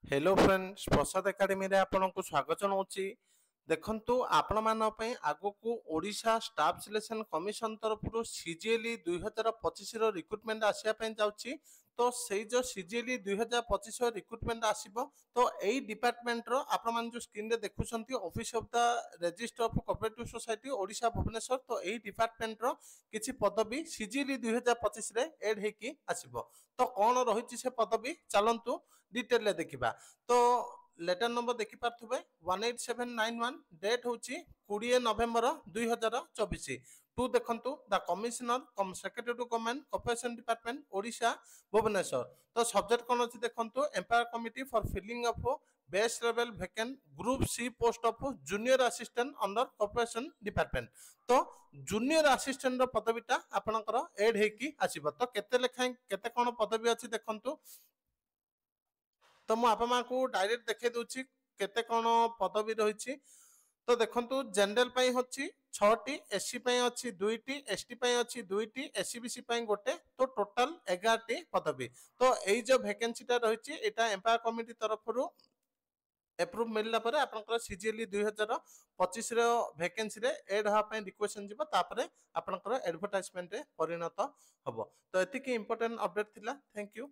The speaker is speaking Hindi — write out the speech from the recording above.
हेलो फ्रेंड्स प्रसाद एकेडमी रे आपनको स्वागत जनाऊँच। देखंतु आपण मान पई आगो को ओडिशा स्टाफ सिलेक्शन कमिशन तरफ सीजीएलई 2025 रो रिक्रुटमेंट आसिया पई जाउची। तो सेई जो सीजीएलई 2025 रो रिक्रुटमेंट आसीबो तो एई डिपार्टमेंट रो आपण मान जो स्क्रीन रे देखुछंती office of the register of cooperative society Odisha Bhubaneswar. तो एई डिपार्टमेंट रो किछि पदवी सीजीएलई 2025 रे एड हेकी आसीबो। तो कोन रहिछि से पदवी चलंतु डिटेल ले देखिबा। तो लेटर नंबर देखि पारथुबे 18791 डेट होची 20 नवेम्बर 2024 टू देखंतु the commissioner cum secretary to government corporation department Odisha Bhubaneswar. तो सब्जेक्ट कोन अछि देखंतु empower committee for filling of base level vacant group C post of junior assistant under corporation department. तो जूनियर असिस्टेंट रो पदवीटा आपनकर एड हेकी आसीबो। तो केते लेखाय केते कोन पदवी अछि देखंतु। तो मु आप को डायरेक्ट देखे दूची केते कोन पदवी रही। तो देखंतु जनरल पई होची 6टी, एससी पई अछि 2टी, एसटी पई अछि 2टी, एससीबीसी पई गोटे। तो टोटल 11टी पदवी। तो एई जो वैकेंसीटा रही एटा एम्पायर कमिटी तरफ रु एप्रूव मिलला परे आपनकर सीजीएलई 2025 रो वैकेंसी रे एड हा पई रिक्वेस्ट जिवो। तापरे आपनकर एडवर्टाइजमेंट रे परिणत हबो। तो एतिकी इंपोर्टेंट अपडेट थिला। Thank you.